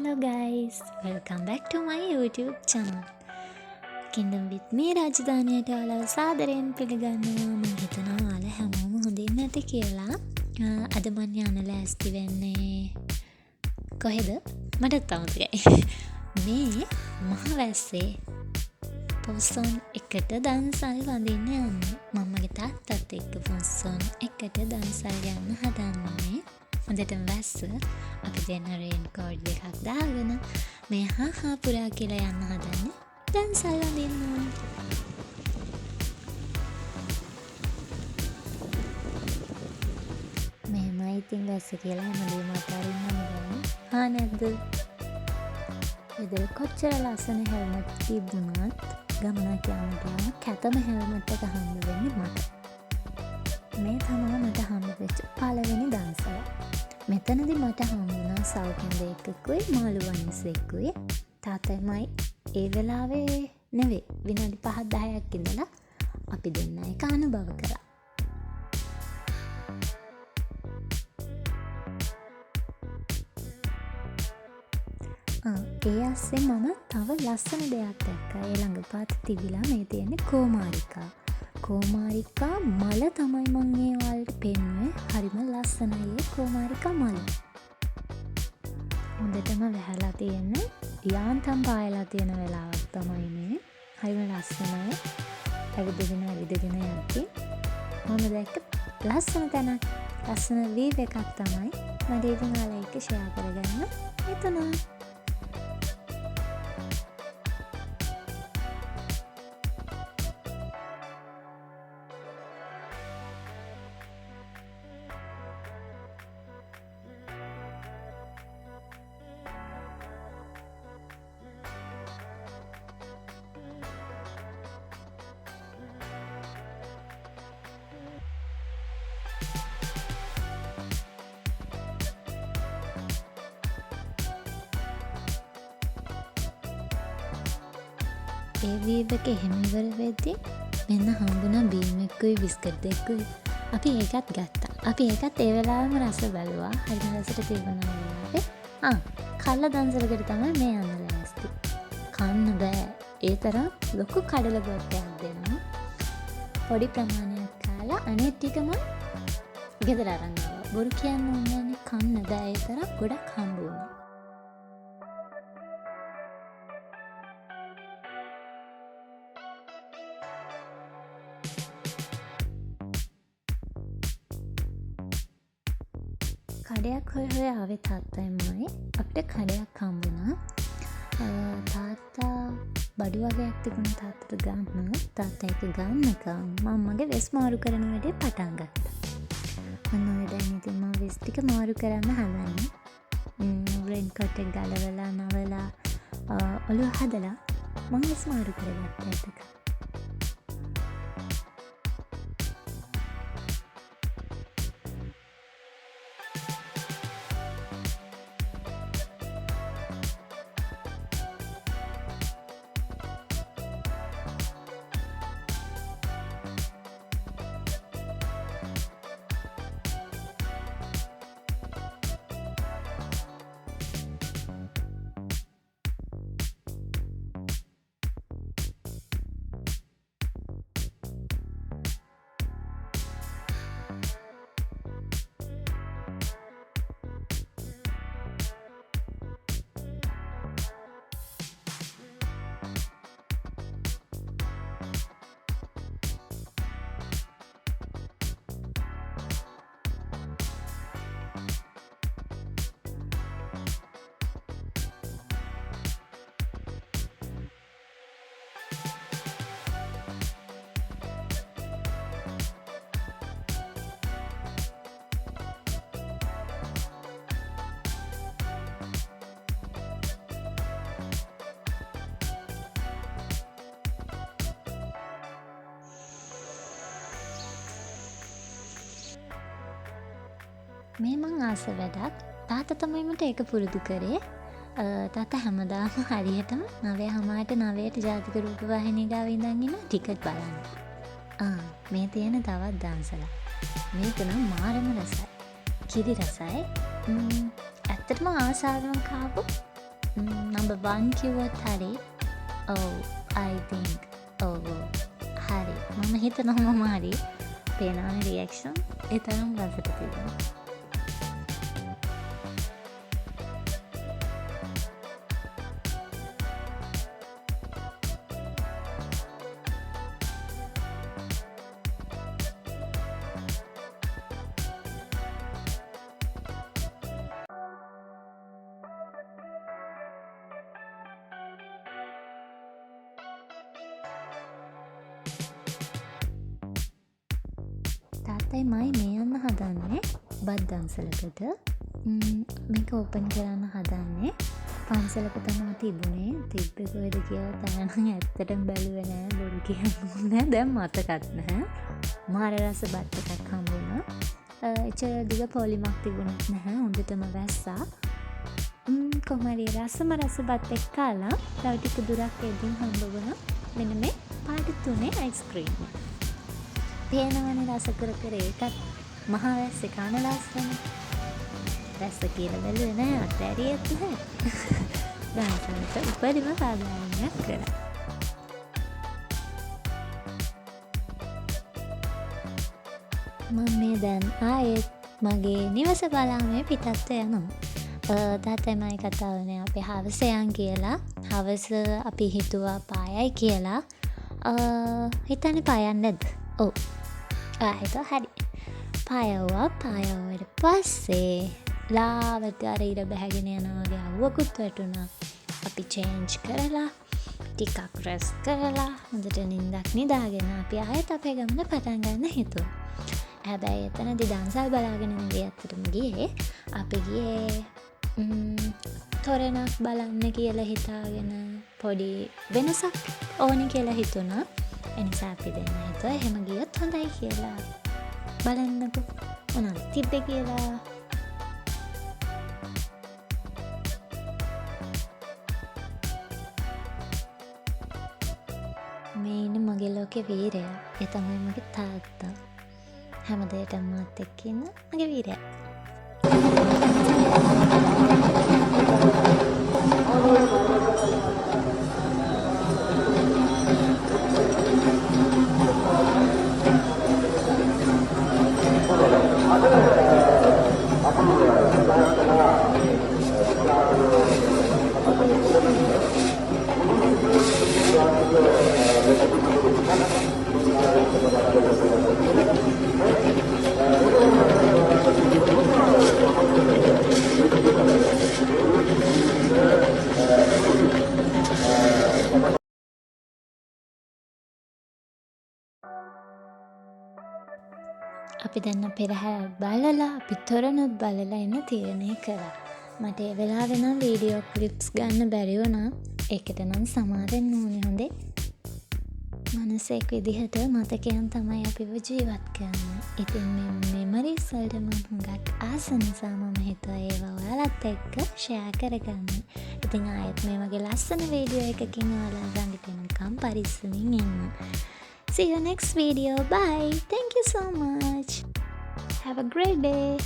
Hello guys, welcome back to my YouTube channel. Kingdom with me රාජධානියට ඔයාලව සාදරයෙන් පිළිගන්නවා. මම හිතනවා ඔයාලා හැමෝම හොඳින් නැති කියලා. අද මම යන්න ලෑස්ති වෙන්නේ කොහෙද? මටත් අමතකයි. මේ මහවැස්සේ පොසොන් එකට දන්සල් වඳින්න යන්නේ. මම්මගේ තාත්තත් එක්ක පොසොන් එකට දන්සල් යන්න හදන්නේ. හොඳටම වැස්ස අපි දෙන්න රේන් කෝඩ් එකක් දාගෙන මේ හා පුරා කියලා යන්න හදන්නේ දන්සල් වඳින්න. මේමයි ඉතින් වැස්ස කියලා හැමදේම අතාරින්න ඕනේ නැද්ද? ඉතින් කොච්චර ලස්සන හෙල්මට් තිබුණත් ගමනක් යන්න ගියාම කැතම හෙල්මට් එක හම්බ වෙන්නේ මට. මේ තමයි මට හම්බ වෙච්ච පළවෙනි දන්සල. මෙතනදි මට හම්බුණා සෞඛ්‍යම් දෙකකුයි මාළු වංශෙකුයි. තාත්තමයි ඒ වෙලාවේ නෙවෙයි විනාඩි 5-10ක් ඉඳලා අපි දෙන්න එක අනුභව කරා. ඒ අස්සේ මම තව ලස්සන දෙයක් දැක්කා. ඒ ළඟ පාත තිබිලා මේ තියෙන්නේ කෝමාරිකා. කෝමාරිකා මල තමයි මං ඒ වලට පෙන්නුවේ. හරිම ලස්සනයි ඒ කෝමාරිකා මල. හොඳටම වැහලා තියෙන්නේ. යාන්තම් පායලා තියෙන වෙලාවක් තමයි මේ. හරිම ලස්සනයි. ඇවිදගෙන යද්දී මම දැක්ක ලස්සන තැනක්. ලස්සන වීව් එකක් තමයි මට ඉතින් ඔයාලා එක්ක ෂෙයා කරගන්න හිතුණා. ඒ වීව් එක එහෙම ඉවර වෙද්දී මෙන්න හම්බුණා බීම් එකකුයි බිස්කට් දෙකකුයි. අපි ඒකත් ගත්තා. අපි ඒකත් ඒ වෙලාවෙම රස බැලුවා. හරිම රසට තිබුණා වෙලාවේ. කල්ල දන්සලකට තමයි මේ යන්න ලෑස්ති. කන්න බෑ. ඒ තරම් ලොකු කඩල ගොට්ටයක් දෙනවා. පොඩි ප්‍රමාණයක් කාලා අනිත් ටිකම ගෙදර අරන් ආවා. බොරු කියන්න ඕනේ නැහැ. කන්න බෑ. ඒ තරම් ගොඩක් හම්බ වුණා. කඩයක් හොය ආවේ තාත්තයිමයි. අපිට කඩයක් හම්බුණා. තාත්තා බඩු වගේක් තිබුණ තාත්තට ගන්න. තාත්තා ඒක ගන්නකම් මම්මගේ වෙස් මාරු කරන වැඩේ පටන් ගත්තා. ඔන්න ඔය දැන් ඉතින් මම වෙස් ටික මාරු කරන්න හදන්නේ. රේන් කෝට් එක ගලවලා නවලා ඔලුව හදලා මම වෙස් මාරු කරගත්තා ඒක. මේ මං ආස වැඩක්. තාත්තා තමයි මට ඒක පුරුදු කරේ. තාත්තා හැමදාම හරියටම 9:09ට ජාතික රූපවාහිනිය ගාව ඉඳන් ඉන්න ටිකට් බලන්න. මේ තියෙන තවත් දන්සලා. මේක නම් මාරම රසයි. කිරි රසයි. ඇත්තටම ආසාවෙන් කාපු number 1 කිව්වොත් හරි. ඔව් I think ඔව් හරි. මම හිතනවා මම හරි. පේනවනේ රියැක්ෂන්. ඒ තරම් රසට තිබුණා. තාත්තයි මයි මේ යන්න හදන්නේ බත් දන්සලකට. මේක ඕපන් කරන්න හදන්නේ. පන්සලක තමයි තිබුණේ. තිබ්බේ කොහෙද කියලා තනනම් ඇත්තටම බැලුවේ නෑ. බොරු කියන්න නෑ. දැන් මතකත් නැහැ. මාර රස බත් එකක් හම්බුණා. එච්චර දිග පොලිමක් තිබුණත් නැහැ. හොඳටම වැස්සා. කොහමරි රසම රස බත් එක්ක කාලා තව ටික දුරක් එද්දීම හම්බ වුණා. මෙන්න මේ පාට 3 අයිස්ක්‍රීම්. පේනවනේ රස කර කර ඒකත් මහා වැස්සේ කන ලස්සන. වැස්ස කියලා බැලුවේ නෑ අත්හැරියෙත් නැහැ. දන්සලට උපරිම සාධාරණයක් කරා. මම මේ දැන් ආයෙත් මගේ නිවස බලාමේ පිටත්ව යනවා. තාත්තයි මයි කතාවනේ අපි හවස යන් කියලා. හවස අපි හිතුවා පායයි කියලා. හිතන්නේ පායන්නේ නැද්ද? ඔව්. හිතුවා හරි. පායවුවට පස්සේ ලාවට අර ඉර බැහැගෙන යනවා වගේ අවුවකුත් වැටුණා. අපි චේන්ජ් කරලා ටිකක් රෙස්ට් කරලා හොඳට නිින්දක් නිදාගෙන අපි ආයෙත් අපේ ගමන පටන් ගන්න හිතුවා. හැබැයි එතනදී දන්සල් බලාගෙන නෙවෙයි අත්තටම ගියේ. අපි ගියේ තොරණක් බලන්න කියලා හිතාගෙන පොඩි වෙනසක් ඕනි කියලා හිතුණා. එනිසා අපි දෙන්න හිතුවා එහෙම ගියොත් හොඳයි කියලා. බලන්නකෝ මොනවද තිබ්බේ කියලා. මේ ඉන්න මගේ ලෝකේ වීරයා. ඒ තමයි මගේ තාත්තා. හැමදේටම මාත් එක්ක ඉන්න මගේ වීරයා. අපි දැන් පෙරහැර බලලා අපි තොරණුත් බලලා එන්න තීරණය කරා. මට ඒ වෙලාවේ නම් වීඩියෝ ක්ලිප්ස් ගන්න බැරි වුණා. ඒකට නම් සමාවෙන්න ඕනේ හොඳේ. මනසෙක් විදිහට මතකයන් තමයි අපිව ජීවත් කරන්නේ. ඉතින් මේ මෙමරිස් වලට මම හුඟක් ආස නිසා මම හිතුවා ඒවා ඔයාලත් එක්ක ෂෙයා කරගන්න. ඉතින් ආයෙත් මේ වගේ ලස්සන වීඩියෝ එකකින් ඔයාලා ළඟට එනකම් පරිස්සමින් ඉන්න. See you next video. Bye. Thank you so much. Have a great day.